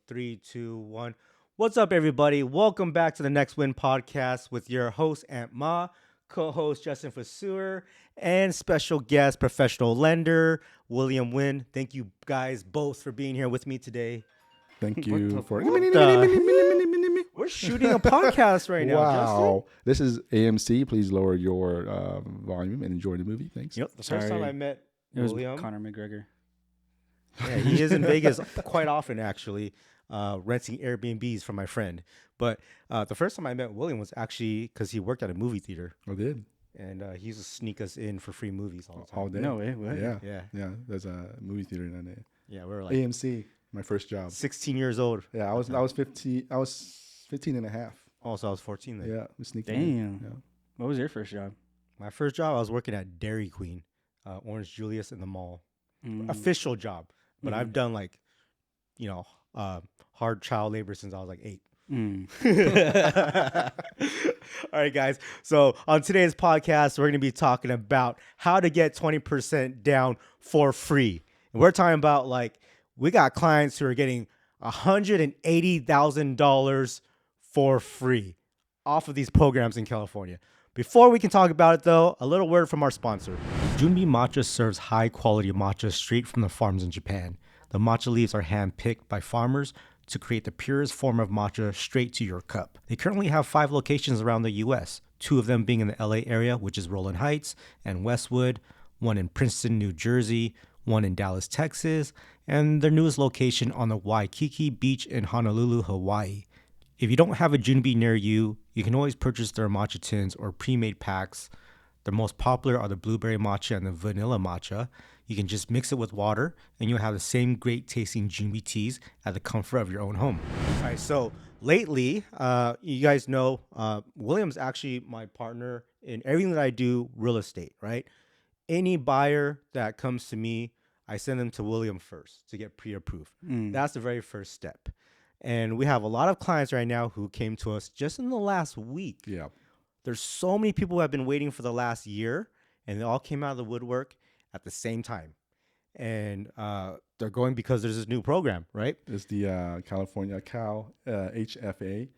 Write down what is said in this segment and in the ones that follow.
Three, two, one. What's up, everybody? Welcome back to the Next Win podcast with your host, Aunt Ma, co host, Justin Vaseur, and special guest, professional lender, William Wynn. Thank you guys both for being here with me today. Thank What you the, for. what the We're shooting a podcast right now, Justin. Wow. This is AMC. Please lower your volume and enjoy the movie. Thanks. Yep. The first time I met It was William, Conor McGregor. yeah, he is in Vegas quite often, actually, renting Airbnbs from my friend. But the first time I met William was actually because he worked at a movie theater. I did. And he used to sneak us in for free movies all the time. All day. No way. What? Yeah. Yeah. Yeah. There's a movie theater in there. Yeah, we were like AMC, my first job. 16 years old. Yeah, I was 15. I was 15 and a half. Also, I was 14 then. Yeah, we sneaked in. Damn. Yeah. What was your first job? My first job, I was working at Dairy Queen, Orange Julius in the mall. Mm. Official job. But I've Mhm. done hard child labor since I was like 8. Mm. All right, guys. So on today's podcast, we're going to be talking about how to get 20% down for free. And we're talking about we got clients who are getting $180,000 for free off of these programs in California. Before we can talk about it, though, a little word from our sponsor. Junbi Matcha serves high-quality matcha straight from the farms in Japan. The matcha leaves are hand-picked by farmers to create the purest form of matcha straight to your cup. They currently have 5 locations around the U.S., 2 of them being in the LA area, which is Roland Heights and Westwood, 1 in Princeton, New Jersey, 1 in Dallas, Texas, and their newest location on the Waikiki Beach in Honolulu, Hawaii. If you don't have a Junbi near you, you can always purchase their matcha tins or pre-made packs. The most popular are the blueberry matcha and the vanilla matcha. You can just mix it with water and you'll have the same great tasting Junbi teas at the comfort of your own home. All right, so lately, you guys know William's actually my partner in everything that I do real estate, right? Any buyer that comes to me, I send them to William first to get pre-approved. Mm. That's the very first step. And we have a lot of clients right now who came to us just in the last week. Yeah. There's so many people who have been waiting for the last year, and they all came out of the woodwork at the same time. And they're going because there's this new program, right? It's the California HFA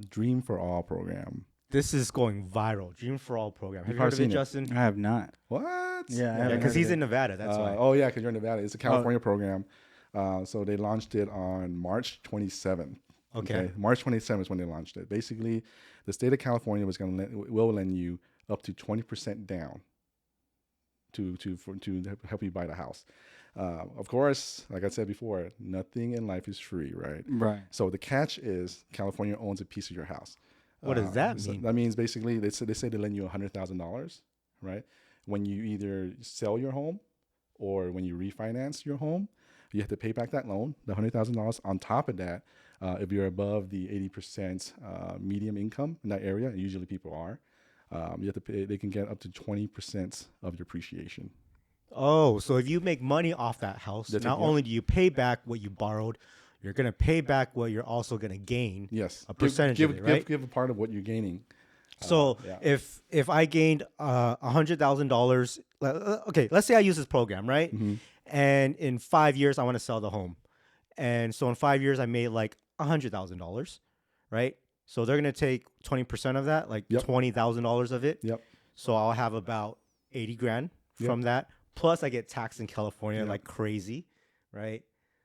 Dream for All program. This is going viral. Dream for All program. Have you probably heard of it, seen it. Justin? I have not. What? Yeah, I Yeah, haven't because heard he's of in Nevada. That's why. Oh, yeah, because you're in Nevada. It's a California program. So they launched it on March 27th. Okay. March 27th is when they launched it. Basically, the state of California will lend you up to 20% down to help you buy the house. Of course, like I said before, nothing in life is free, right? Right. So the catch is California owns a piece of your house. What does that so mean? that means basically they say they lend you $100,000, right? When you either sell your home or when you refinance your home, you have to pay back that loan, the $100,000. On top of that, if you're above the 80% medium income in that area, and usually people are, you have to pay. They can get up to 20% of your appreciation. Oh, so if you make money off that house, That's not it, yeah. only do you pay back what you borrowed, you're going to pay back what you're also going to gain. Yes, A percentage give, of it, right? Give a part of what you're gaining. So Yeah. if I gained $100,000, okay, let's say I use this program, right? Mhm. And in 5 years I want to sell the home, and so in 5 years I made like $100,000, right? So they're gonna take 20% of that, like Yep. $20,000 of it. Yep. So I'll have about 80 grand Yep. from that. Plus I get taxed in California Yep. like crazy, right?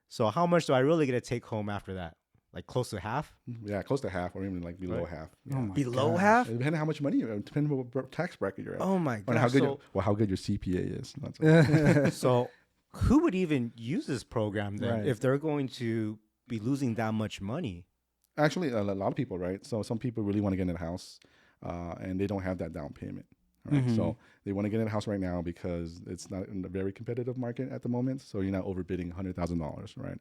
So how much do I really get to take home after that? Like close to half? Yeah, close to half, or even like below Right. half. Oh Yeah. my Below gosh. half? Depending on how much money, depending on what tax bracket you're at. Oh my And god! how good, So, how good your CPA is. That's so who would even use this program then Right. if they're going to be losing that much money? Actually, a lot of people, right? So some people really want to get in a house, and they don't have that down payment, right? Mhm. So they want to get in a house right now because it's not in a very competitive market at the moment. So you're not overbidding $100,000, right?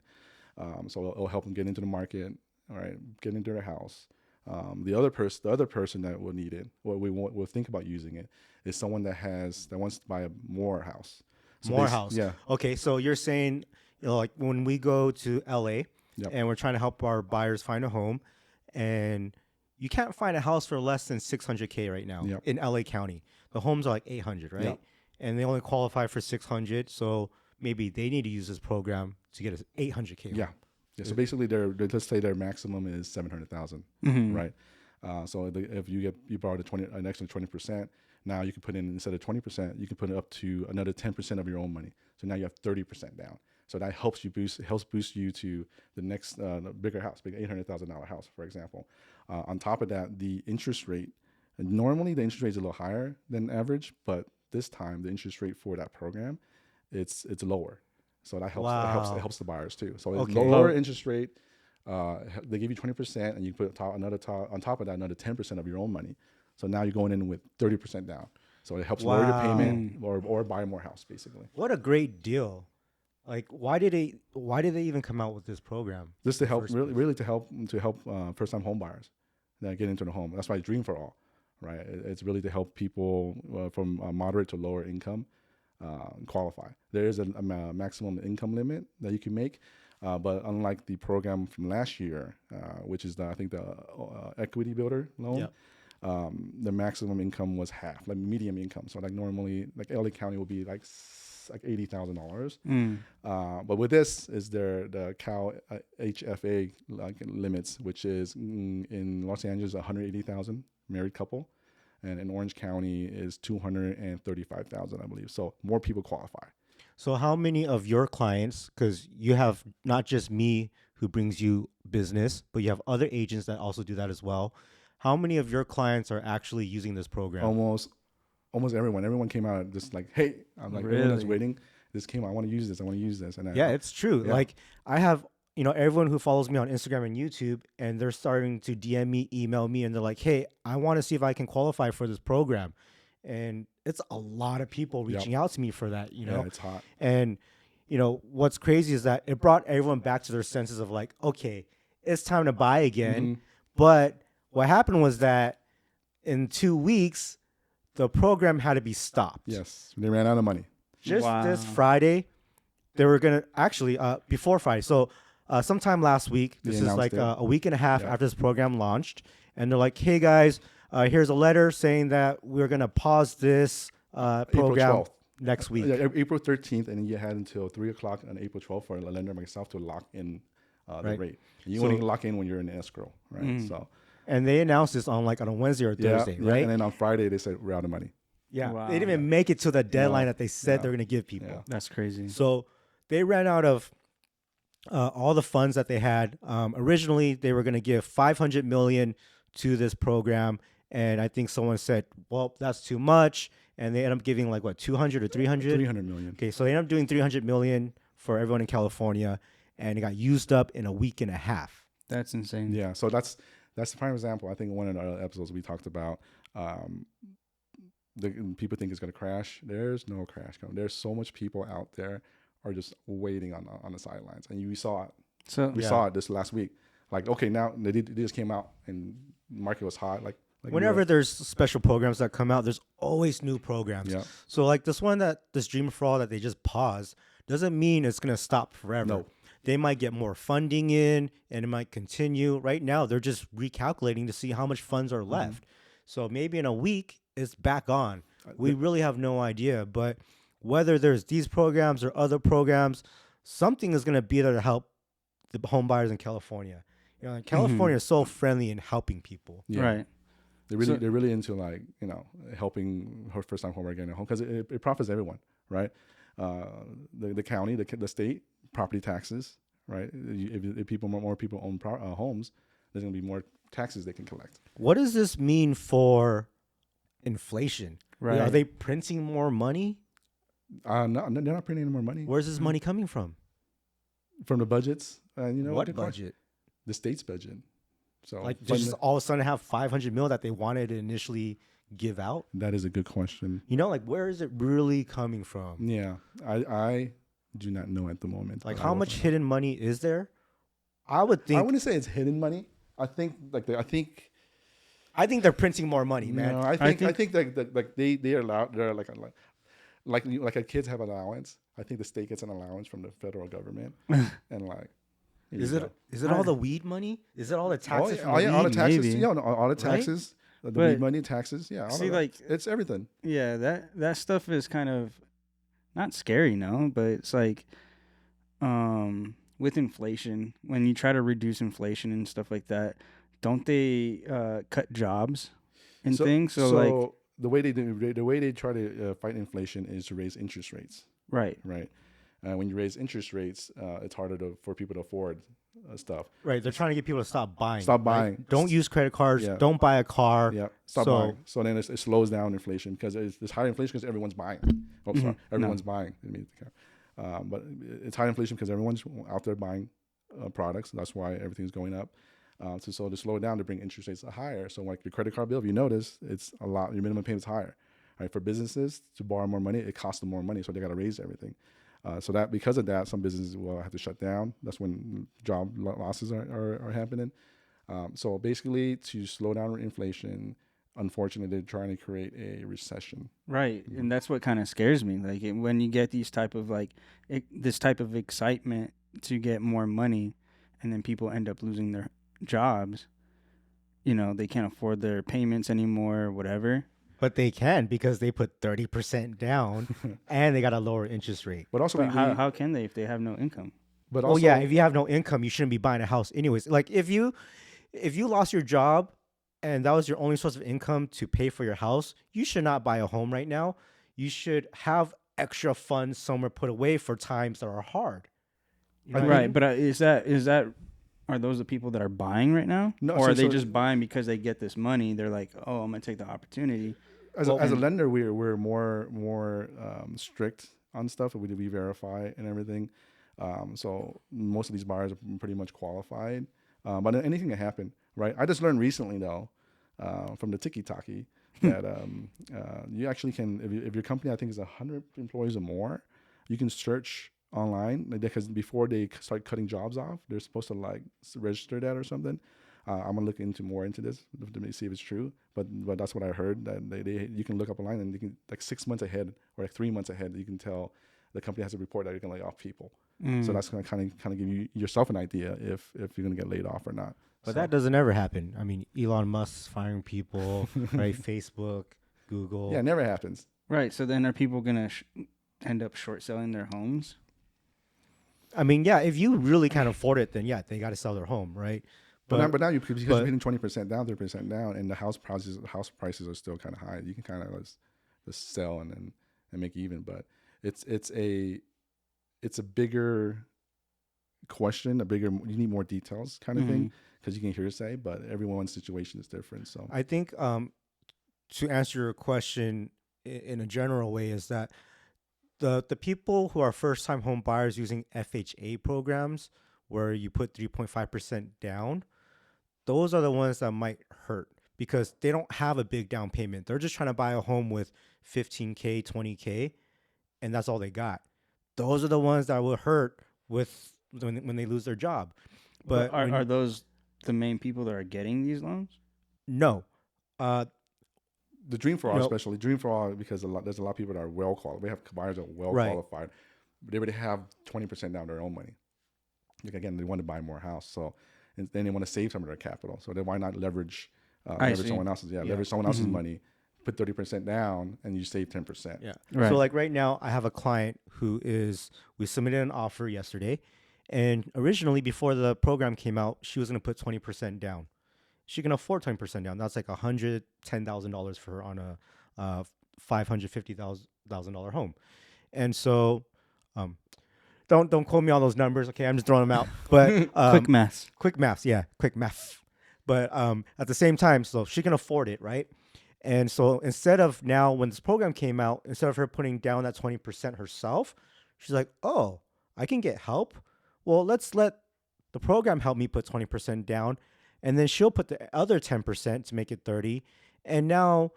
So it'll help them get into the market, all right, get into their house. The other person that will need it, or will think about using it, is someone that wants to buy a more house. So More house. Yeah. Okay, so you're saying, like when we go to LA Yep. and we're trying to help our buyers find a home, and you can't find a house for less than 600K right now Yep. in LA County. The homes are like 800, right? Yep. And they only qualify for 600, so maybe they need to use this program to get an 800K home. Yeah. Yeah, so basically, let's say their maximum is 700,000, right? So if you borrow an extra 20%, now you can put in, instead of 20%, you can put it up to another 10% of your own money. So now you have 30% down. So that helps boost you to the next bigger house, big $800,000 house, for example. On top of that, the interest rate. Normally the interest rate is a little higher than average, but this time the interest rate for that program, it's lower. So that helps. Wow. It helps the buyers too. So it's Okay. lower interest rate. They give you 20%, and you put on top of that another 10% of your own money. So now you're going in with 30% down. So it helps lower your payment or buy more house, basically. What a great deal. Like, why did they even come out with this program? Just to help, really to help first time home buyers that get into the home. That's why Dream for All, right? It's really to help people from moderate to lower income qualify. There is a maximum income limit that you can make, but unlike the program from last year, which is I think the equity builder loan, the maximum income was half, like medium income. So like normally, like LA County will be like $80,000. But with this is the Cal HFA limits, which is in Los Angeles 180,000 married couple, and in Orange County is 235,000, I believe. So more people qualify. So how many of your clients, because you have not just me who brings you business, but you have other agents that also do that as well. How many of your clients are actually using this program? Almost everyone. Everyone came out just like, hey, I'm like, everyone that's waiting. This came out. I want to use this. And it's true. Yeah. Like I have, everyone who follows me on Instagram and YouTube, and they're starting to DM me, email me, and they're like, hey, I want to see if I can qualify for this program. And it's a lot of people reaching out to me for that, Yeah, it's hot. And, what's crazy is that it brought everyone back to their senses of like, okay, it's time to buy again. But what happened was that in 2 weeks, the program had to be stopped. Yes, they ran out of money. Just this Friday, they were going to actually, before Friday. So sometime last week, this is like a week and a half after this program launched. And they're like, hey guys, here's a letter saying that we're going to pause this program next week. April 13th, and then you had until 3 o'clock on April 12th for a lender like myself to lock in the rate. And you only lock in when you're in escrow, right? So. And they announced this on a Wednesday or Thursday, right? And then on Friday, they said, we're out of money. Yeah. Wow. They didn't even make it to the deadline that they said they're going to give people. Yeah. That's crazy. So they ran out of all the funds that they had. Originally, they were going to give $500 million to this program. And I think someone said, well, that's too much. And they ended up giving 200 or 300? 300 million. Okay, so they ended up doing 300 million for everyone in California. And it got used up in a week and a half. That's insane. Yeah, so that's the prime example. I think in one of the other episodes we talked about people think it's going to crash. There's no crash coming. There's so much people out there are just waiting on the sidelines, and we saw it. So we saw it this last week. Like, okay, now they just came out and the market was hot. Like whenever there's special programs that come out, there's always new programs. Yeah. So this Dream for All that they just paused doesn't mean it's going to stop forever. No. They might get more funding in and it might continue. Right now, they're just recalculating to see how much funds are left. So maybe in a week, it's back on. We really have no idea. But whether there's these programs or other programs, something is going to be there to help the home buyers in California. California is so friendly in helping people. Yeah. Right. They're really into helping her first time home buyer getting a home because it profits everyone, right? The county, the state, property taxes, right? If more people own homes, there's going to be more taxes they can collect. What does this mean for inflation? Right. Are they printing more money? No, they're not printing any more money. Where's this money coming from? From the budgets. What budget? The state's budget. So just all of a sudden have 500 mil that they wanted to initially give out? That is a good question. Where is it really coming from? Yeah, I do not know at the moment. How much hidden money is there? I wouldn't say it's hidden money. I think they're printing more money, man. No, I think they allow like kids have allowance. I think the state gets an allowance from the federal government, and is it all the weed money? Is it all the taxes? All the taxes. Maybe. All the taxes. Right? The weed money, taxes. Yeah. It's everything. Yeah, that stuff is kind of not scary, no, but it's with inflation, when you try to reduce inflation and stuff like that, don't they cut jobs and things? So like, the way they try to fight inflation is to raise interest rates, right. right? When you raise interest rates, it's harder for people to afford stuff. Right. They're trying to get people to stop buying. Stop right? buying. Don't use credit cards. Yeah. Don't buy a car. Yeah, stop So- buying. So then it slows down inflation because it's higher inflation because everyone's buying. Oh, sorry, everyone's buying. But it's high inflation because everyone's out there buying products. That's why everything's going up. So to slow it down, to bring interest rates higher. So like your credit card bill, if you notice, it's a lot. Your minimum payment's higher. Right? For businesses to borrow more money, it costs them more money, so they got to raise everything. So that because of that, some businesses will have to shut down. That's when job losses are happening. So basically, to slow down inflation, unfortunately, they're trying to create a recession. Right, and that's what kind of scares me. Like when you get these type of this type of excitement to get more money, and then people end up losing their jobs. You know, they can't afford their payments anymore, or whatever. But they can because they put 30% down and they got a lower interest rate. But also, But how can they if they have no income? But Oh also, yeah, if you have no income, you shouldn't be buying a house anyways. Like if you lost your job and that was your only source of income to pay for your house, you should not buy a home right now. You should have extra funds somewhere put away for times that are hard. You know what I Right, mean? but is that are those the people that are buying right now, No, or are they so- just buying because they get this money? They're like, oh, I'm gonna take the opportunity. as a lender, we're more strict on stuff. We verify and everything. So most of these buyers are pretty much qualified. But anything can happen, right? I just learned recently though, from the Tiki-Taki that you actually can, if your company I think is 100 employees or more, you can search online because before they start cutting jobs off, they're supposed to like register that or something. I'm gonna look more into this to see if it's true. But that's what I heard, that they you can look up online and you can like 6 months ahead or like 3 months ahead, you can tell the company has a report that you're gonna lay off people. So that's gonna kind of give you yourself an idea if you're gonna get laid off or not. But So- that doesn't ever happen. I mean, Elon Musk's firing people, right? Facebook, Google. yeah, it never happens. Right. So then are people gonna end up short selling their homes? I mean, yeah, if you really can't afford it, then yeah, they got to sell their home, right? But now because but- you're hitting 20% down, 30% down, and the house prices are still kind of high. You can kind of just sell and make even. But it's a bigger question, you need more details kind of thing because you can hearsay, but everyone's situation is different. So I think to answer your question in a general way is that the people who are first time home buyers using FHA programs where you put 3.5% down, those are the ones that might hurt because they don't have a big down payment. They're just trying to buy a home with 15K, 20K, and that's all they got. Those are the ones that will hurt when they lose their job. But are those the main people that are getting these loans? no. the Dream for All, No. especially Dream for All, because there's a lot of people that are well qualified. We have buyers that are well Right. qualified. They already have 20% down their own money. Like again, they want to buy more house, so and then they want to save some of their capital. So then why not leverage see. someone else's? Yeah, leverage someone else's money. Put 30% down, and you save 10%. Yeah. Right. So like right now, I have a client we submitted an offer yesterday, and originally before the program came out, she was gonna put 20% down. She can afford 20% down. That's like $110,000 for her on a $550,000 home, and so don't quote me on those numbers. Okay, I'm just throwing them out. But Quick maths. quick maths, yeah, quick math. But at the same time, so she can afford it, right? And so instead of now, when this program came out, instead of her putting down that 20% herself, she's like, oh, I can get help. Well, let's let the program help me put 20% down. And then she'll put the other 10% to make it 30. And now,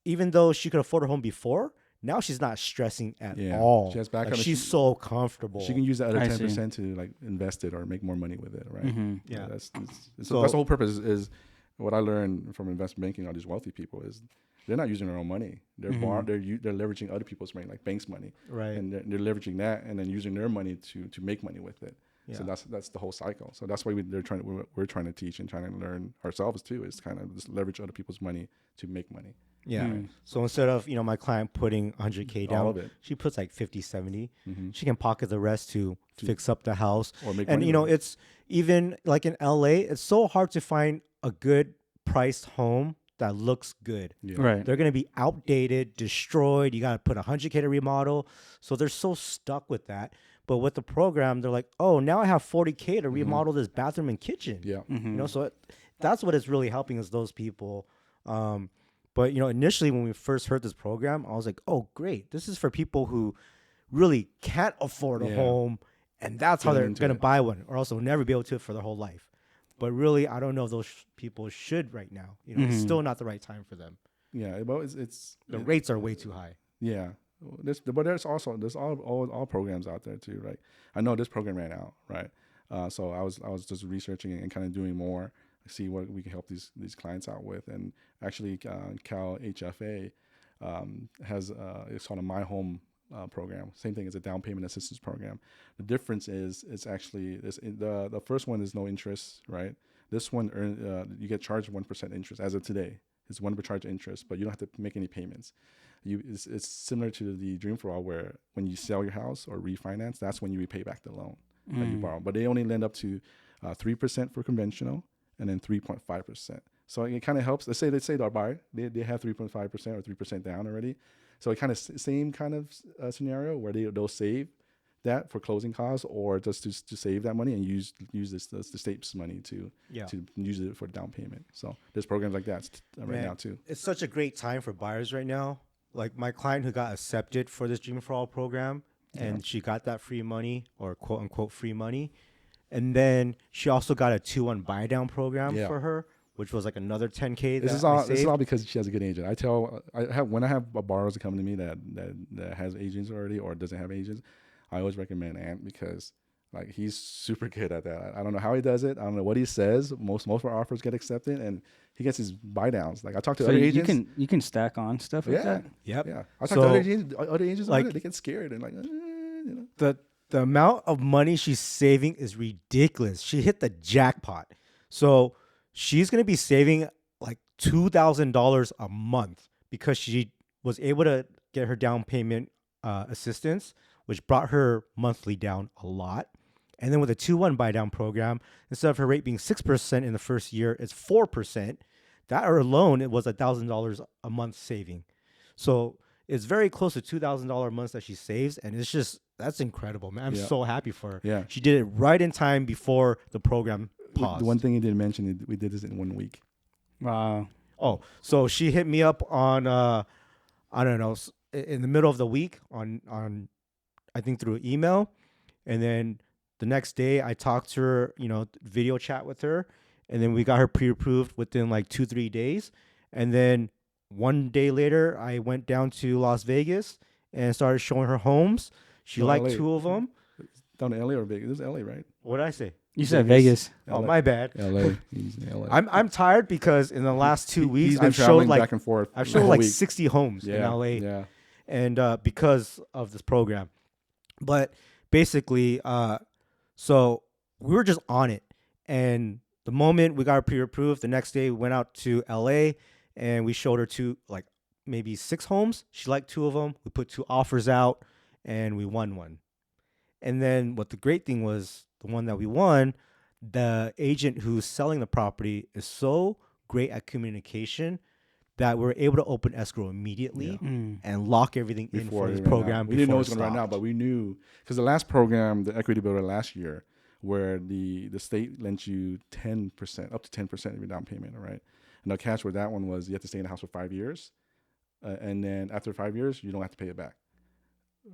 even though she could afford her home before, now she's not stressing at Yeah. all. She has backup Like, and she's she- so comfortable. She can use that other I 10% to like invest it or make more money with it, right? Yeah. That's So- the whole purpose. Is what I learned from investment banking. All these wealthy people is they're not using their own money. They're they're leveraging other people's money, like banks' money, Right. and they're leveraging that and then using their money to make money with it. So Yeah. that's the whole cycle. So that's why we're trying to teach and trying to learn ourselves too. Is kind of just leverage other people's money to make money. Yeah. Mm. So instead of, my client putting 100K down, All of it. she puts like 50, 70. Mm-hmm. She can pocket the rest to fix up the house. Or make And, money with it. it's even like in LA, it's so hard to find a good priced home that looks good. Yeah. Right. They're going to be outdated, destroyed. You got to put 100K to remodel. So they're so stuck with that. But with the program, they're like, oh, now I have 40K to remodel this bathroom and kitchen. Yeah. Mm-hmm. So that's what it's really helping is those people. But, initially when we first heard this program, I was like, oh, great. This is for people who really can't afford a Yeah. home. And that's how Getting they're into going to it. buy one, or else they'll never be able to for their whole life. But really, I don't know if those people should right now. It's still not the right time for them. Yeah. But it's The rates are way too high. Yeah. But there's all programs out there too, right? I know this program ran out, right? So I was just researching and kind of doing more, see what we can help these clients out with. And actually, Cal HFA has it's called a My Home program. Same thing as a down payment assistance program. The difference is it's actually the first one is no interest, right? This one you get charged 1% interest as of today. It's 1% charge interest, but you don't have to make any payments. It's similar to the Dream for All, where when you sell your house or refinance, that's when you repay back the loan that you borrow. But they only lend up to 3% for conventional, and then 3.5%. So it kind of helps. Let's say our buyer they have 3.5% or 3% down already. So it kind of same kind of scenario where they'll save that for closing costs, or just to save that money and use the state's money to use it for down payment. So there's programs like that right now too. It's such a great time for buyers right now. Like my client who got accepted for this Dream for All program, and she got that free money, or quote unquote free money. And then she also got a 2-1 buy down program for her, which was like another 10K. This is all because she has a good agent. When I have borrowers coming to me that has agents already or doesn't have agents, I always recommend Ant, because like he's super good at that. I don't know how he does it. I don't know what he says. Most of our offers get accepted, and he gets his buy downs. Like I talk to other agents. You can stack on stuff like that. Yep. Yeah. I talk to other agents like they get scared and like the amount of money she's saving is ridiculous. She hit the jackpot. So she's gonna be saving like $2,000 a month because she was able to get her down payment assistance, which brought her monthly down a lot. And then with a 2-1 buy down program, instead of her rate being 6% in the first year, it's 4%. That alone, it was $1,000 a month saving. So it's very close to $2,000 a month that she saves, and it's just that's incredible, man. I'm so happy for her. Yeah, she did it right in time before the program paused. The one thing you didn't mention is we did this in 1 week. Wow. Oh, so she hit me up on I don't know, in the middle of the week on I think through email, and then the next day I talked to her, video chat with her, and then we got her pre-approved within like 2-3 days, and then 1 day later I went down to Las Vegas and started showing her homes. She liked LA. 2 of them. Down to LA or Vegas? This is LA, right? What did I say? You said Vegas. Oh, my bad. LA. He's in LA. I'm tired because in the last 2 weeks He's been I've showed traveling like back and forth. I've showed like 60 homes in LA. Yeah. And because of this program. But basically, so we were just on it. And the moment we got her pre-approved, the next day we went out to LA and we showed her like maybe 6 homes. She liked 2 of them. We put 2 offers out and we won one. And then what the great thing was, the one that we won, the agent who's selling the property is so great at communication that we're able to open escrow immediately and lock everything in for this program. We didn't know it was going to run out, but we knew because the last program, the Equity Builder last year, where the state lent you 10%, up to 10% of your down payment, right? And the catch with that one was you have to stay in the house for 5 years, and then after 5 years, you don't have to pay it back.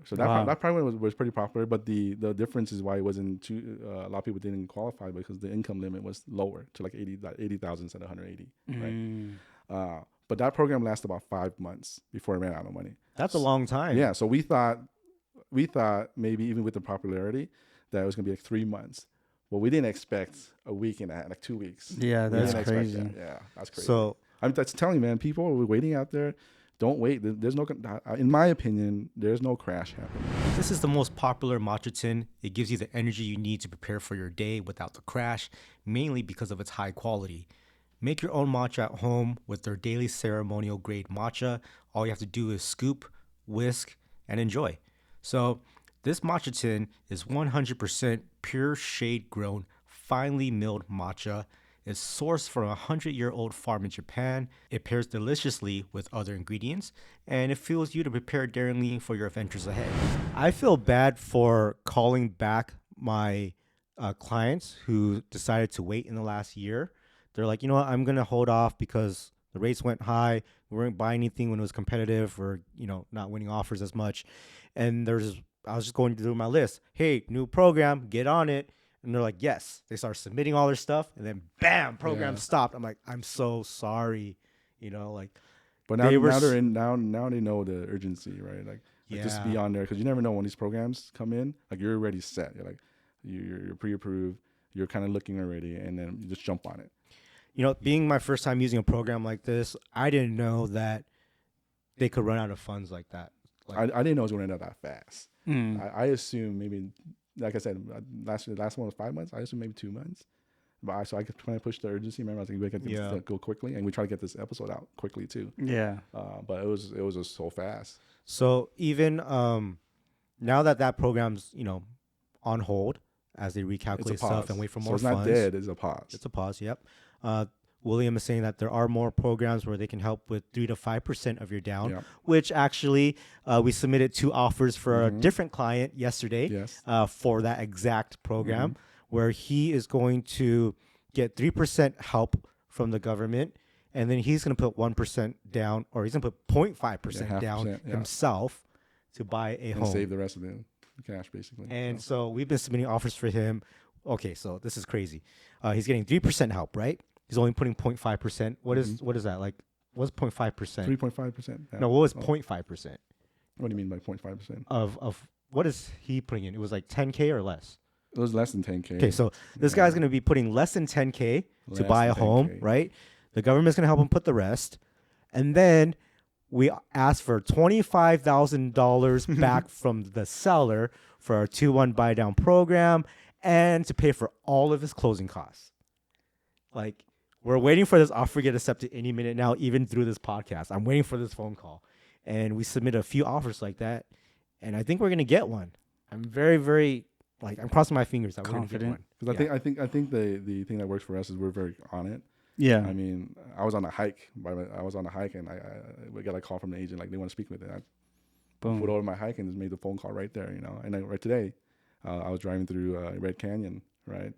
So that probably was pretty popular, but the difference is why it wasn't too. A lot of people didn't qualify because the income limit was lower to like 80,000 instead of 180, right? But that program lasted about 5 months before it ran out of money. That's a long time. Yeah, so we thought maybe even with the popularity that it was gonna be like 3 months. Well, we didn't expect a week and a half, like 2 weeks. Yeah, that's crazy. Yeah, that's crazy. So I'm just telling you, man, people are waiting out there. Don't wait. There's no, in my opinion, there's no crash happening. this is the most popular matcha tin. It gives you the energy you need to prepare for your day without the crash, mainly because of its high quality. Make your own matcha at home with their daily ceremonial grade matcha. All you have to do is scoop, whisk, and enjoy. So, this matcha tin is 100% pure shade grown, finely milled matcha. It's sourced from a 100-year-old farm in Japan. It pairs deliciously with other ingredients, and it fuels you to prepare daringly for your adventures ahead. I feel bad for calling back my clients who decided to wait in the last year. They're like, you know what, I'm going to hold off because the rates went high. We weren't buying anything when it was competitive or, not winning offers as much. And I was just going through my list. Hey, new program, get on it. And they're like, yes. They start submitting all their stuff, and then bam, program stopped. I'm like, I'm so sorry, But now, now they know the urgency, right? Like just be on there because you never know when these programs come in. Like you're already set. You're like, you're pre-approved. You're kind of looking already, and then you just jump on it. Being my first time using a program like this, I didn't know that they could run out of funds like that. I didn't know it was going to end up that fast. I assume maybe, like I said, last one was 5 months. I assume maybe 2 months. But so I could try to push the urgency. Remember, I was like, we got to go quickly, and we try to get this episode out quickly too. Yeah. But it was just so fast. So even now that program's on hold as they recalculate stuff and wait for more funds. So it's not dead. It's a pause. It's a pause. Yep. William is saying that there are more programs where they can help with 3 to 5% of your down, which actually we submitted 2 offers for a different client yesterday for that exact program where he is going to get 3% help from the government, and then he's going to put 1% down, or he's going to put 0.5% down himself to buy a home. And save the rest of the cash, basically. And so we've been submitting offers for him. Okay, so this is crazy. He's getting 3% help, right? He's only putting 0.5%. What is that? Like, what's 0.5%? 3.5%. No, what was 0.5%? What do you mean by 0.5%? Of what is he putting in? It was like 10K or less? It was less than 10K. Okay, so this guy's going to be putting less than 10K to buy a home, right? The government's going to help him put the rest. And then we asked for $25,000 back from the seller for our 2-1 buy down program and to pay for all of his closing costs. Like, we're waiting for this offer to get accepted any minute now, even through this podcast. I'm waiting for this phone call. And we submitted a few offers like that, and I think we're going to get one. I'm very, very, I'm crossing my fingers that we're going to get one. Because I think the thing that works for us is we're very on it. Yeah. I mean, I was on a hike, and we got a call from the agent, like they want to speak with it. I pulled over my hike and just made the phone call right there, And right today, I was driving through Red Canyon, right?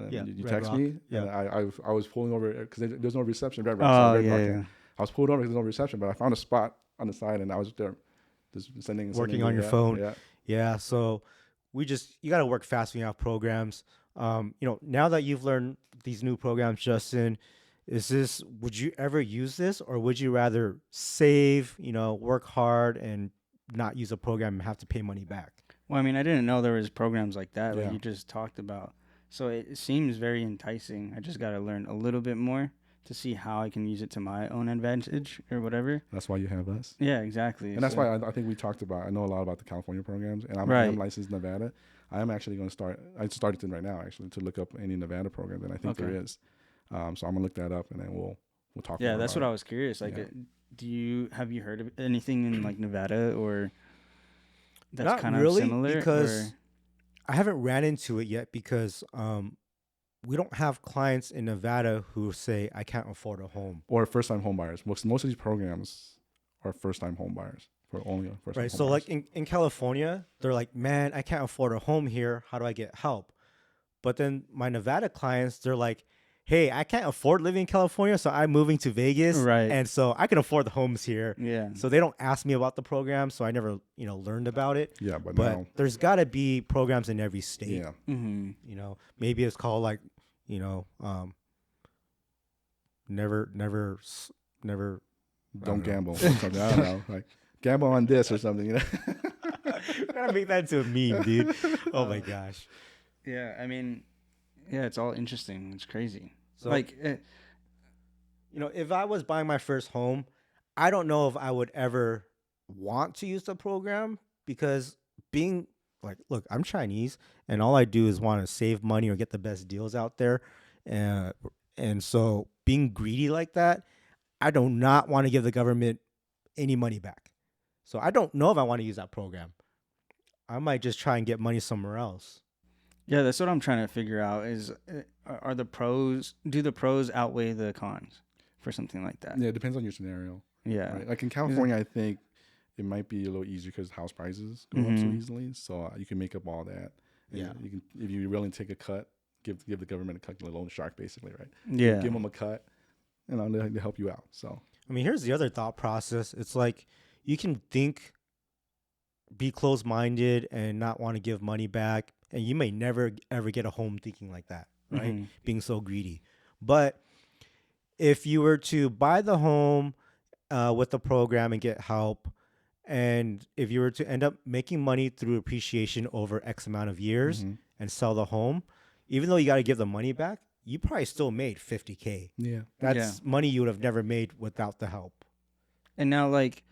You text me. Yeah. And I was pulling over because there's no reception. Red Rock. I was pulled over because there's no reception, but I found a spot on the side and I was there just working on your phone. Yeah. So you got to work fast when you have programs. Now that you've learned these new programs, Justin, would you ever use this, or would you rather save, work hard and not use a program and have to pay money back? Well, I mean, I didn't know there was programs like that, like you just talked about. So it seems very enticing. I just got to learn a little bit more to see how I can use it to my own advantage or whatever. That's why you have us. Yeah, exactly. And that's why I think we talked about, I know a lot about the California programs, and I'm licensed in Nevada. I am actually going to start, I started right now actually to look up any Nevada programs, and I think there is. So I'm going to look that up, and then we'll talk about it. Yeah, that's what I was curious. Like, have you heard of anything in like Nevada or that's kind of similar? Because I haven't ran into it yet because we don't have clients in Nevada who say, I can't afford a home. Or first-time home buyers. Most of these programs are first-time home buyers. For only first-time home buyers. So like in California, they're like, man, I can't afford a home here. How do I get help? But then my Nevada clients, they're like, hey, I can't afford living in California, so I'm moving to Vegas. Right. And so I can afford the homes here. Yeah. So they don't ask me about the program, so I never, learned about it. Yeah, but now there's got to be programs in every state. Yeah. Mm-hmm. Maybe it's called like, never don't gamble. Something. I don't know. Like gamble on this or something, We're gonna make that into a meme, dude. Oh my gosh. Yeah, I mean, it's all interesting. It's crazy. So if I was buying my first home, I don't know if I would ever want to use the program because being like, look, I'm Chinese and all I do is want to save money or get the best deals out there. And so being greedy like that, I do not want to give the government any money back. So I don't know if I want to use that program. I might just try and get money somewhere else. Yeah, that's what I'm trying to figure out. Is are the pros? Do the pros outweigh the cons for something like that? Yeah, it depends on your scenario. Yeah. Right? Like in California, I think it might be a little easier because house prices go up so easily. So you can make up all that. And Yeah. you can, if you're willing to take a cut, give the government a cut, the loan shark basically, right? Yeah. Give them a cut, they help you out. So I mean, here's the other thought process. It's like you can be closed-minded and not want to give money back, and you may never ever get a home thinking like that, right? Being so greedy. But if you were to buy the home with the program and get help, and if you were to end up making money through appreciation over X amount of years and sell the home, even though you got to give the money back, you probably still made $50K. yeah, That's money you would have never made without the help. And now, like,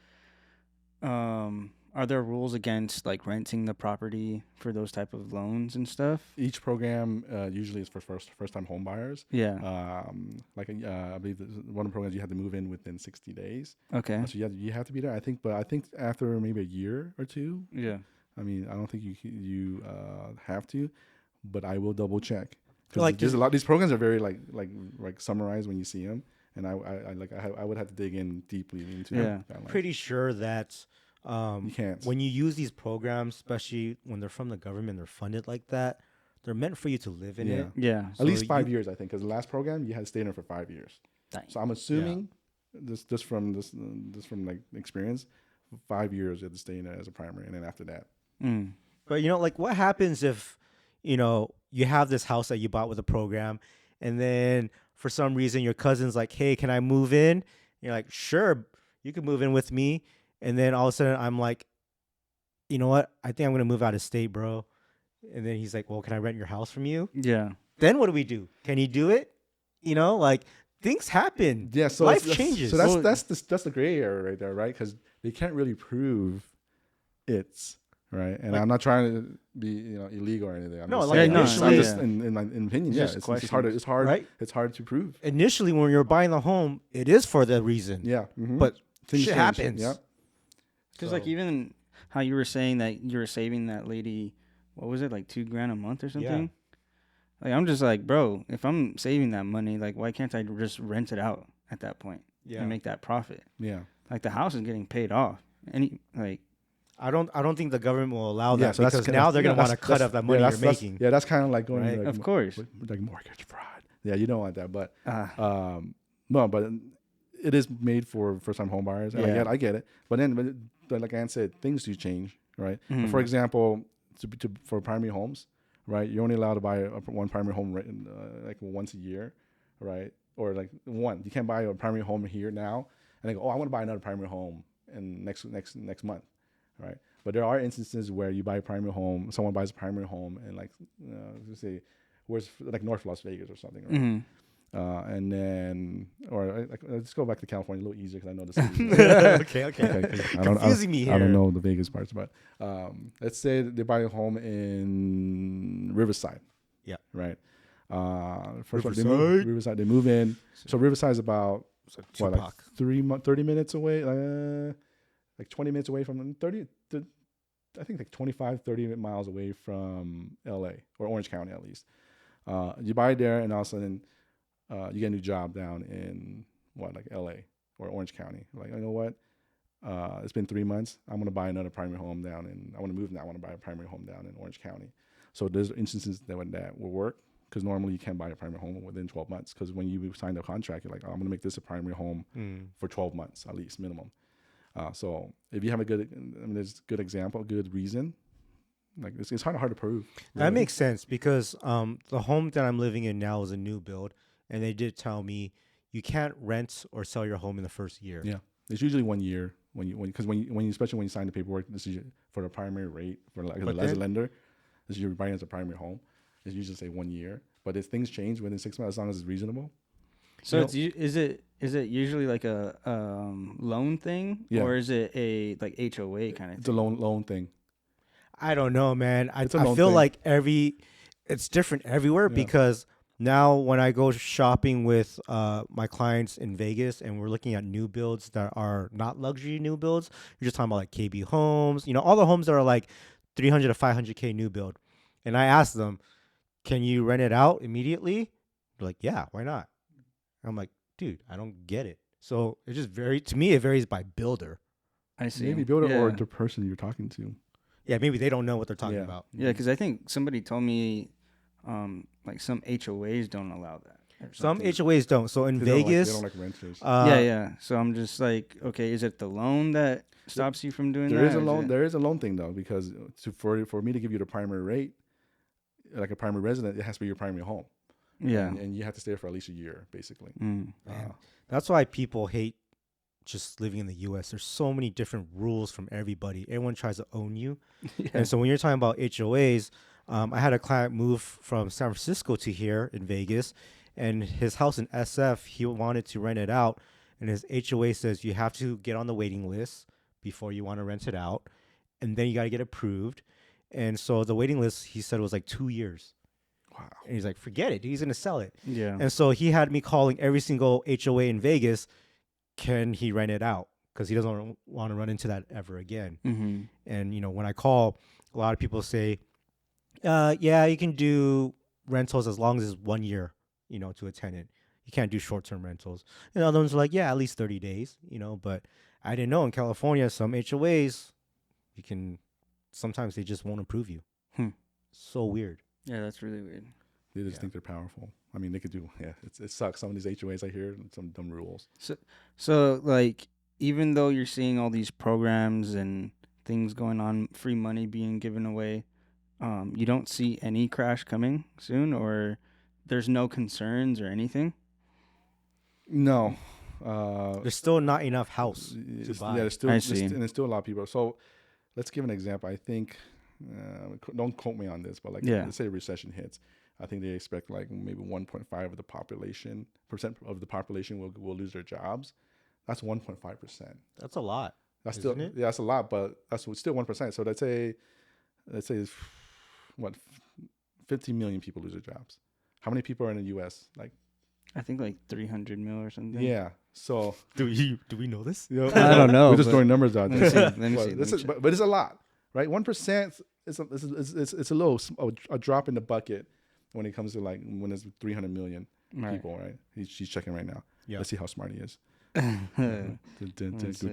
are there rules against like renting the property for those type of loans and stuff? each program usually is for first time home buyers. Yeah. I believe one of the programs you have to move in within 60 days. Okay. So you have to be there. I think after maybe a year or two. Yeah. I mean, I don't think you have to, but I will double check. Like, There's a lot. These programs are very like summarized when you see them, and I would have to dig in deeply into them. Pretty sure that You can't. when you use these programs, especially when they're from the government, they're funded like that. They're meant for you to live in it. Yeah. At least 5 years, I think, because the last program you had to stay in there for 5 years. Dang. So I'm assuming this from like experience, 5 years you have to stay in there as a primary, and then after that. But like what happens if you have this house that you bought with a program, and then for some reason your cousin's like, hey, can I move in? And you're like, sure, you can move in with me. And then all of a sudden I'm like, you know what? I think I'm going to move out of state, bro. And then he's like, well, can I rent your house from you? Yeah. Then what do we do? Can he do it? Like things happen. Yeah, so life changes. So that's the gray area right there, right? Because they can't really prove it's right. And I'm not trying to be illegal or anything. I'm just in my opinion, it's hard. It's hard. Right? It's hard to prove. Initially, when you're buying the home, it is for the reason. Yeah, but things shit change. happens. Yeah. Because like even how you were saying that you were saving that lady, what was it, like $2,000 a month or something? Like I'm just like, bro, if I'm saving that money, like why can't I just rent it out at that point and make that profit? Yeah. Like the house is getting paid off. I don't think the government will allow that so because now they're gonna want to cut off that money you're making. Yeah, that's kind of like going Right? like, Of course. like mortgage fraud. Yeah, you don't want that, but no, but it is made for first time home buyers, and I get it. But then, like Ann said, things do change, right? For example, for primary homes, right? You're only allowed to buy one primary home like once a year, right? Or like one. You can't buy a primary home here now, and they go, oh, I want to buy another primary home in next month, right? But there are instances where you buy a primary home, someone buys a primary home, and like let's say, where's like North Las Vegas or something, right? And then, or let's go back to California a little easier because I know the city. Okay. Confusing me here. I don't know the Vegas parts, but let's say they buy a home in Riverside. Yeah. Right. First Riverside. Riverside. They move in. So Riverside is about Like 30 minutes away, like 20 minutes away from 30. I think like 25, 30 miles away from LA or Orange County at least. You buy there, and all of a sudden you get a new job down in like LA or Orange County. Like, you know what? It's been 3 months. I'm going to buy another primary home down, and I want to move now. I want to buy a primary home down in Orange County. So there's instances that will work, because normally you can't buy a primary home within 12 months. Because when you sign the contract, you're like, oh, I'm going to make this a primary home for 12 months at least minimum. So if you have there's a good example, good reason. Like it's hard to prove. Really. That makes sense because the home that I'm living in now is a new build, and they did tell me you can't rent or sell your home in the first year. Yeah, it's usually 1 year because when you especially when you sign the paperwork, this is for the primary rate for like as a lender, this is you're buying as a primary home. It's usually say 1 year, but if things change within 6 months, as long as it's reasonable. So is it usually like a loan thing, or is it a like HOA kind of thing? It's a loan thing. I don't know, man. I It's a loan feel thing. like it's different everywhere because Now, when I go shopping with my clients in Vegas and we're looking at new builds that are not luxury new builds, you're just talking about like KB homes, all the homes that are like 300 to 500K new build. And I ask them, can you rent it out immediately? They're like, yeah, why not? And I'm like, dude, I don't get it. So it just to me, it varies by builder. I see. Maybe builder yeah. or the person you're talking to. Yeah, maybe they don't know what they're talking Yeah. about. Yeah, because I think somebody told me, like some HOAs don't allow that. or Some something. HOAs don't. So in Vegas, they don't like renters. Yeah. So I'm just like, okay, is it the loan that stops you from doing that? There is a or loan. it- There is a loan thing though, because for me to give you the primary rate, like a primary resident, it has to be your primary home. Yeah. and you have to stay there for at least a year, basically. Mm. Man, that's why people hate just living in the U.S. There's so many different rules from everybody. Everyone tries to own you. Yeah. And so when you're talking about HOAs, I had a client move from San Francisco to here in Vegas, and his house in SF, he wanted to rent it out, and his HOA says you have to get on the waiting list before you want to rent it out, and then you got to get approved. And so the waiting list, he said, was like 2 years. Wow. And he's like, forget it. He's going to sell it. Yeah. And so he had me calling every single HOA in Vegas. Can he rent it out? Because he doesn't want to run into that ever again. Mm-hmm. And, when I call, a lot of people say, yeah, you can do rentals as long as it's 1 year, to a tenant. You can't do short-term rentals. And other ones are like, yeah, at least 30 days, But I didn't know in California, some HOAs, sometimes they just won't approve you. So weird. Yeah, that's really weird. They just think they're powerful. I mean, they could do. Yeah, it sucks. Some of these HOAs I hear, some dumb rules. So like, even though you're seeing all these programs and things going on, free money being given away, you don't see any crash coming soon, or there's no concerns or anything. No, There's still not enough house to buy. Yeah, there's still I there's, see. and there's still a lot of people. So let's give an example. I think don't quote me on this, but like Yeah. let's say a recession hits. I think they expect like maybe 1.5 of the percent of the population will lose their jobs. That's 1.5%. That's a lot. That's Isn't still it? yeah, that's a lot, but that's still 1%. So let's say what 50 million people lose their jobs. How many people are in the U.S.? Like I think like 300 mil or something. yeah. So Do we know this? I don't know. we're just but- throwing numbers out Let there. me see. But it's a lot, right? 1% is it's a little a drop in the bucket when it comes to like when there's 300 million people, right? She's checking right now. Yeah. Let's see how smart he is. Let's see.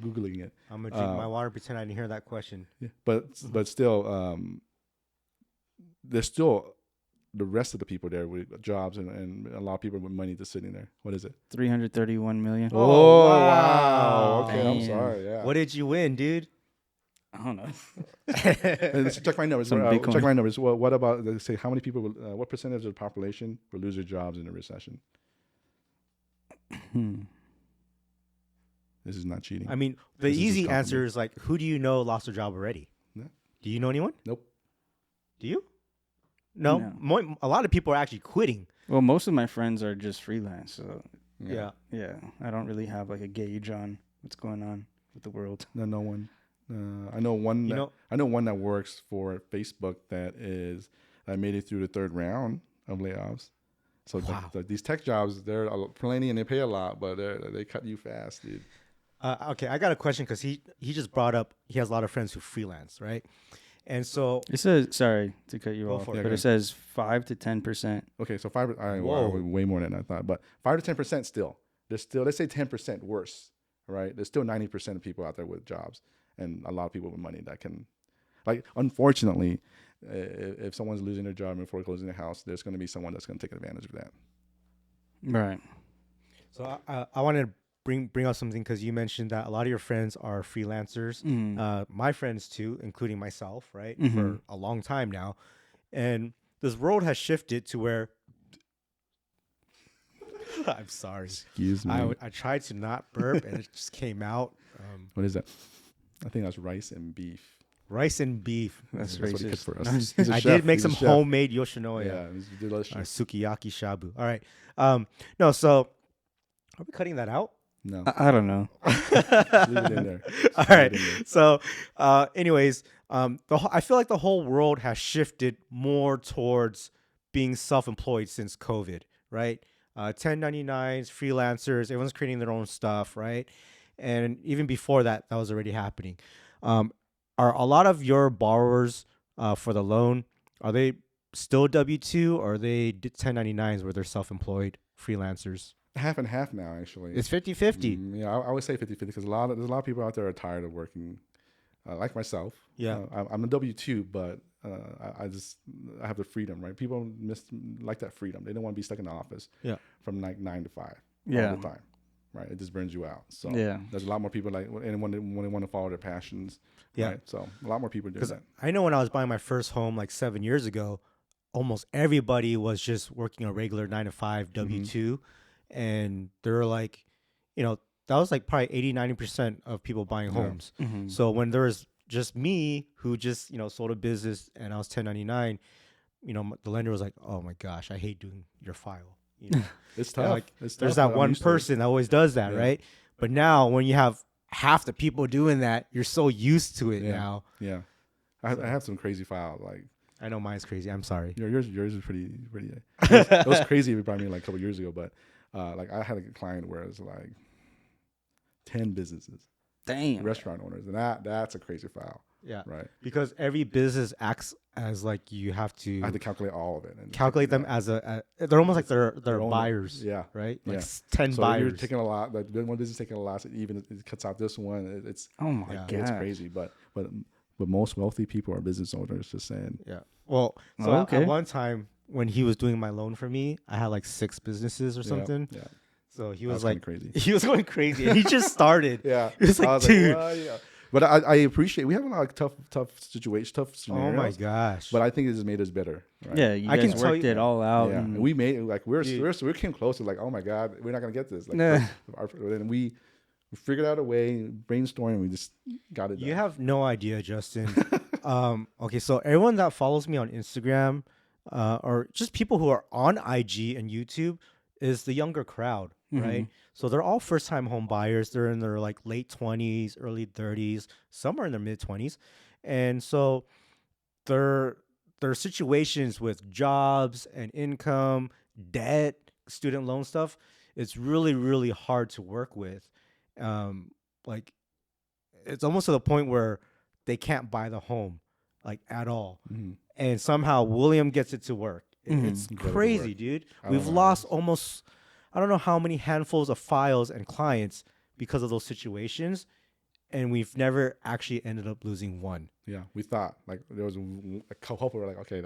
Googling it. I'm gonna drink my water. Pretend I didn't hear that question. Yeah. But still, there's still the rest of the people there with jobs and a lot of people with money just sitting there. What is it? 331 million. Oh, wow. Okay, I'm Damn. sorry. Yeah. What did you win, dude? I don't know. Let's check my numbers. Some Bitcoin. Check my numbers. What about, let's say, how many people, what percentage of the population will lose their jobs in a recession? This is not cheating. I mean, the This is easy just answer is like, who do you know lost their job already? No. Do you know anyone? Nope. Do you? No. No. A lot of people are actually quitting. Well, most of my friends are just freelance, so Yeah. yeah, I don't really have like a gauge on what's going on with the world. No one. I know one. You know- I know one that works for Facebook that made it through the third round of layoffs. So Wow. these tech jobs, they're plenty and they pay a lot, but they cut you fast, dude. Okay, I got a question because he just brought up he has a lot of friends who freelance, right? And so It says, sorry to cut you Go off, for it. but Yeah, it says 5 to 10%. Okay, so 5. All right, Whoa. wow, way more than I thought, but 5 to 10% still. There's still, let's say 10% worse, right? There's still 90% of people out there with jobs, and a lot of people with money that can, like, unfortunately, if someone's losing their job and foreclosing their house, there's going to be someone that's going to take advantage of that. Right. So I wanted to bring up something because you mentioned that a lot of your friends are freelancers. My friends too, including myself, right, for a long time now. And this world has shifted to where I'm sorry. Excuse me. I tried to not burp and it just came out. What is that? I think that's rice and beef. Rice and beef. That's That's what he racist. cooked for us. He's a I chef. did make He's a some chef. homemade Yoshinoya. Yeah, it's delicious. Sukiyaki shabu. All right. No, so are we cutting that out? No, I don't know. leave it in there. All Leave right. it in there. So, anyways, I feel like the whole world has shifted more towards being self-employed since COVID, right? 1099s, freelancers, everyone's creating their own stuff, right? And even before that, that was already happening. Um, are a lot of your borrowers for the loan, are they still W-2 or are they 1099s where they're self-employed freelancers? Half and half now, actually. It's 50-50. Yeah, I would say 50-50 because there's a lot of people out there are tired of working, like myself. Yeah. I'm a W-2, but I have the freedom, right? People like that freedom. They don't want to be stuck in the office from like 9 to 5 all the time, right? It just burns you out. So there's a lot more people and when they want to follow their passions, right? So a lot more people do that. I know when I was buying my first home like 7 years ago, almost everybody was just working a regular 9 to 5 W-2. And they're like, that was like probably 80-90% of people buying homes. So when there was just me who just, sold a business and I was 1099, the lender was like, oh my gosh, I hate doing your file. It's tough. There's that one person that always does that, right? But now when you have half the people doing that, you're so used to it now. Yeah. I have some crazy files. Like, I know mine's crazy. I'm sorry. Yours is pretty. It was crazy if you brought me like a couple years ago, but like I had a client where it was like 10 businesses, restaurant owners, and that's a crazy file. Yeah, right. Because every business acts as like you have to. I have to calculate all of it and calculate them as they're almost like they're buyers. Yeah, right. Like 10 so buyers. You're taking a lot. Like one business taking a lot. Even it cuts out this one. It's oh my god, it's crazy. But most wealthy people are business owners. Just saying. Yeah. Well, so at one time when he was doing my loan for me, I had like 6 businesses or something. Yeah. So he was like crazy. He was going crazy, and he just started. Yeah. He was like, dude. But I appreciate we have a lot of tough situations, tough scenarios. Oh my gosh! But I think it just made us better. Right? Yeah, you guys worked it all out. Yeah, and we made it like we came close to like, oh my god, we're not gonna get this. Like, and we figured out a way, brainstormed, and we just got it done. You have no idea, Justin. Okay, so everyone that follows me on Instagram, or just people who are on IG and YouTube, is the younger crowd, right? So they're all first-time home buyers. They're in their like late 20s, early 30s. Some are in their mid 20s, and so their situations with jobs and income, debt, student loan stuff, it's really, really hard to work with. Like it's almost to the point where they can't buy the home like at all. And somehow William gets it to work. It's crazy, dude. We've lost almost, I don't know how many handfuls of files and clients because of those situations. And we've never actually ended up losing one. Yeah, we thought like there was a couple were like, okay,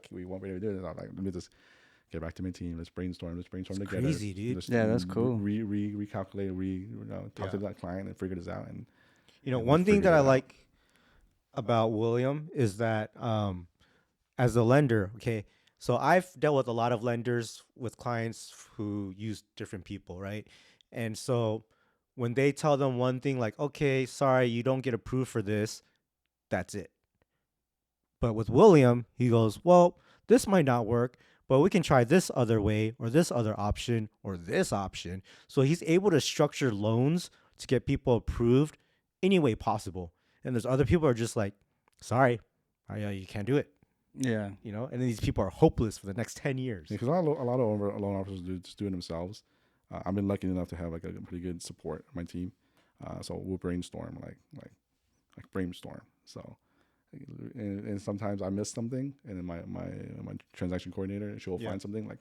we won't be able to do it. I'm like, let me just get back to my team. Let's brainstorm together. Crazy, dude. That's cool. Recalculate, talk to that client and figure this out. And one thing that I like about William is that as a lender, okay, so I've dealt with a lot of lenders with clients who use different people, right? And so when they tell them one thing like, okay, sorry, you don't get approved for this, that's it. But with William, he goes, well, this might not work, but we can try this other way or this other option or this option. So he's able to structure loans to get people approved any way possible. And there's other people who are just like, sorry, you can't do it. Yeah. And then these people are hopeless for the next 10 years. Because a lot of loan officers just do it themselves. I've been lucky enough to have like a pretty good support on my team. So we'll brainstorm, like brainstorm. So, and sometimes I miss something, and then my transaction coordinator, she'll find something like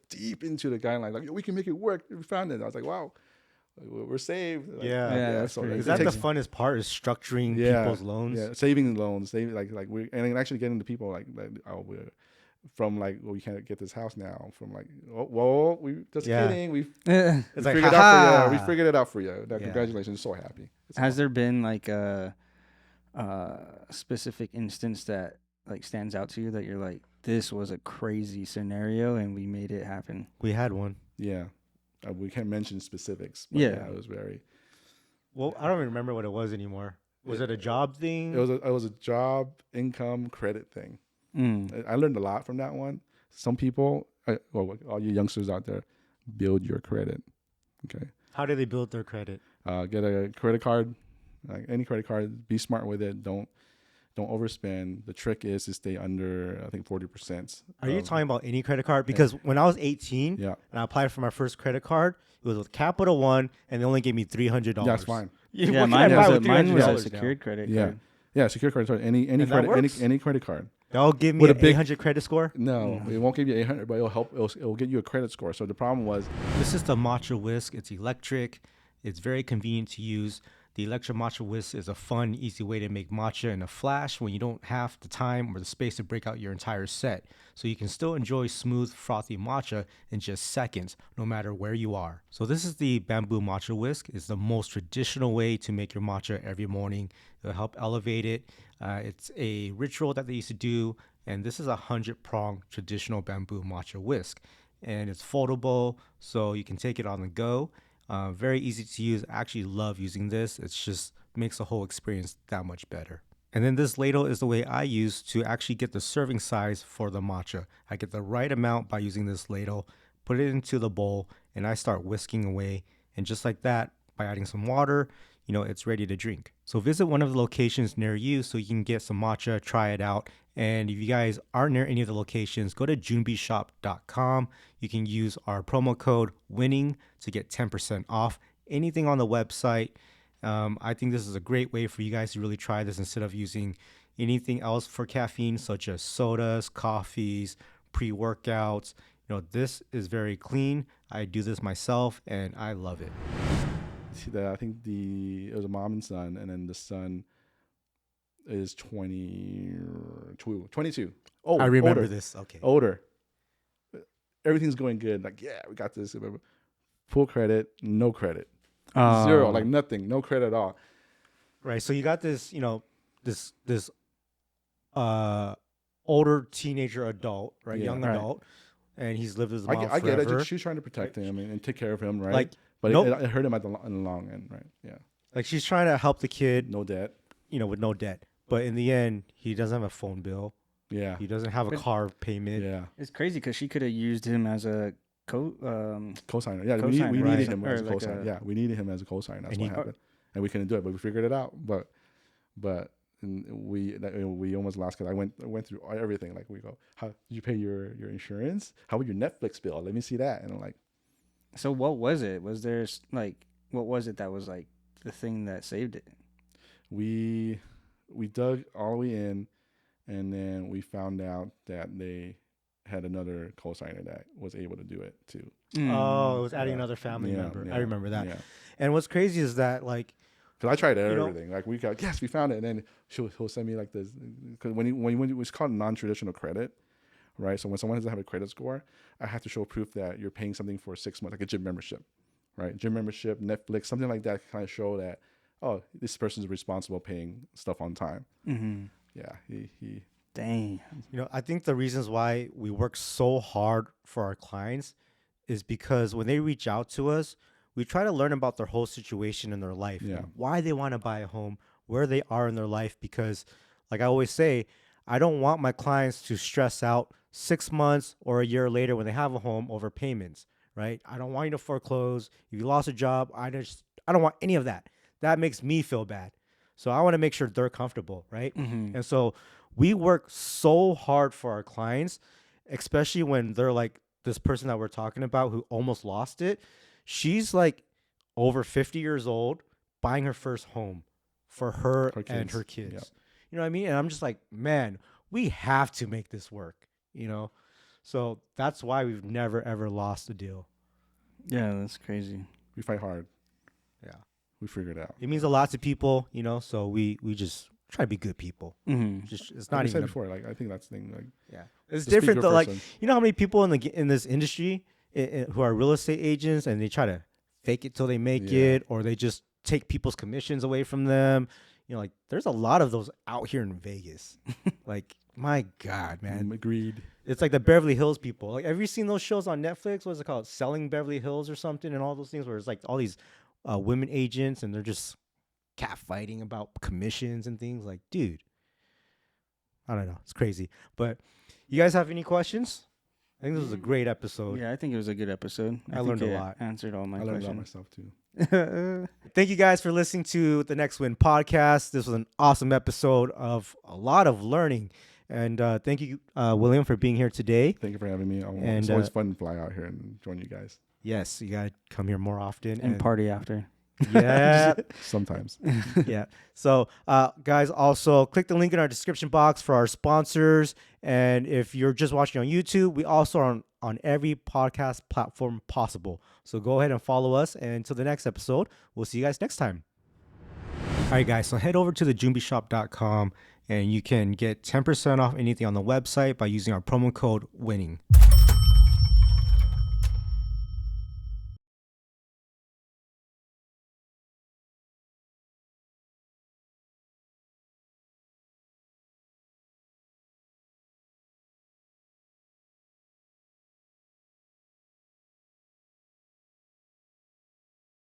deep into the guideline, like we can make it work. We found it. I was like, wow, we're saved. Like, So is that the funnest part? Is structuring people's loans? Yeah, saving loans. Saving we and actually getting the people from we can't get this house now. From we just kidding. We figured it out for you. We figured it out for you. Congratulations! So happy. Has there been like a specific instance that like stands out to you that you're like, this was a crazy scenario and we made it happen? We had one. Yeah. We can't mention specifics. But it was very. Well, I don't even remember what it was anymore. Was it a job thing? It was a job, income, credit thing. I learned a lot from that one. Some people, all you youngsters out there, build your credit. Okay. How do they build their credit? Get a credit card, like any credit card. Be smart with it. Don't Don't overspend. The trick is to stay under, I think, 40%. Are you talking about any credit card? Because when I was 18 Yeah. and I applied for my first credit card, it was with Capital One, and they only gave me $300. Yeah, that's fine. Yeah, What mine can I buy was with mine was a $300 now? secured credit Yeah. card. Yeah, secure credit card. Any And that credit, works? any credit card. They'll give me With an a big- 800 credit score. No, it won't give you 800, but it'll help. It'll get you a credit score. So the problem was, This is the matcha whisk. It's electric. It's very convenient to use. The electric matcha whisk is a fun, easy way to make matcha in a flash when you don't have the time or the space to break out your entire set. So you can still enjoy smooth, frothy matcha in just seconds, no matter where you are. So this is the bamboo matcha whisk. It's the most traditional way to make your matcha every morning. It'll help elevate it. It's a ritual that they used to do, and this is a 100-prong traditional bamboo matcha whisk. And it's foldable, so you can take it on the go. Very easy to use. I actually love using this. It's just makes the whole experience that much better. And then this ladle is the way I use to actually get the serving size for the matcha. I get the right amount by using this ladle, put it into the bowl, and I start whisking away. And just like that, by adding some water, it's ready to drink. So visit one of the locations near you so you can get some matcha, try it out. And if you guys aren't near any of the locations, go to junbishop.com. You can use our promo code WINNING to get 10% off anything on the website. I think this is a great way for you guys to really try this instead of using anything else for caffeine, such as sodas, coffees, pre-workouts. This is very clean. I do this myself and I love it. I think it was a mom and son, and then the son is 22. Oh, I remember older. this. Okay. Older. Everything's going good. Like, yeah, we got this. Full credit, no credit. Zero, like nothing, no credit at all. Right. So you got this, this older teenager adult, right? Yeah. Young Right. adult. And he's lived with his mom I get it. forever. She's trying to protect him and take care of him, right? Like, but nope. it hurt him in the long end, right? Yeah. Like she's trying to help the kid, No debt. with no debt. But in the end, he doesn't have a phone bill. Yeah. He doesn't have a car payment. Yeah. It's crazy because she could have used him as a Cosigner. Yeah, Cosigner, we right. needed him Or as a like cosigner. a- Yeah, we needed him as a cosigner. That's And what he- happened. And we couldn't do it, but we figured it out. But we almost lost because I went through everything. Like we go, how did you pay your insurance? How was your Netflix bill? Let me see that. And I'm like, So what was it? Was there what was it that was like the thing that saved it? we dug all the way in, and then we found out that they had another cosigner that was able to do it too. Oh, it was adding Yeah. another family Yeah, member. yeah, I remember that. Yeah. And what's crazy is that, like, Because I tried know- everything. Like we got, yes, we found it, and then he'll send me like this. Because when it's called non-traditional credit, right? So when someone doesn't have a credit score, I have to show proof that you're paying something for 6 months, like a gym membership, right? Gym membership, Netflix, something like that, kind of show that, oh, this person's responsible paying stuff on time. Mm-hmm. Yeah, he Dang. I think the reasons why we work so hard for our clients is because when they reach out to us, we try to learn about their whole situation in their life, Yeah. and why they want to buy a home, where they are in their life. Because, like I always say, I don't want my clients to stress out 6 months or a year later when they have a home over payments, right? I don't want you to foreclose. If you lost a job, I don't want any of that. That makes me feel bad. So I want to make sure they're comfortable, right? Mm-hmm. And so we work so hard for our clients, especially when they're like this person that we're talking about who almost lost it. She's like over 50 years old, buying her first home for her and kids. her kids. Yep. You know what I mean? And I'm just like, man, we have to make this work, So that's why we've never, ever lost a deal. Yeah, that's crazy. we fight hard. Yeah. We figured it out. It means a lot to people, so we just try to be good people. Mm-hmm. Just It's Like not we even said a- before, like I think that's the thing. Like Yeah, it's just be a different good though. Like, person. you know how many people in this industry who are real estate agents and they try to fake it till they make Yeah. it, or they just take people's commissions away from them. Like there's a lot of those out here in Vegas. Like, my God, man, Agreed. it's like the Beverly Hills people. Like, have you seen those shows on Netflix? What's it called? Selling Beverly Hills or something, and all those things where it's like all these women agents and they're just catfighting about commissions and things. Like, dude, I don't know, it's crazy. But you guys have any questions? I think this was a great episode. Yeah, I think it was a good episode. I think learned a it lot. Answered all my I learned about questions. myself too. Thank you guys for listening to the Next Win podcast. This was an awesome episode of a lot of learning. And thank you, William, for being here today. Thank you for having me. And, It's always fun to fly out here and join you guys. Yes, you got to come here more often. And party after. Yeah. Sometimes. Yeah. So, guys, also click the link in our description box for our sponsors. And if you're just watching on YouTube, we also are on every podcast platform possible. So go ahead and follow us. And until the next episode, we'll see you guys next time. All right, guys. So head over to thejumbishop.com and you can get 10% off anything on the website by using our promo code WINNING.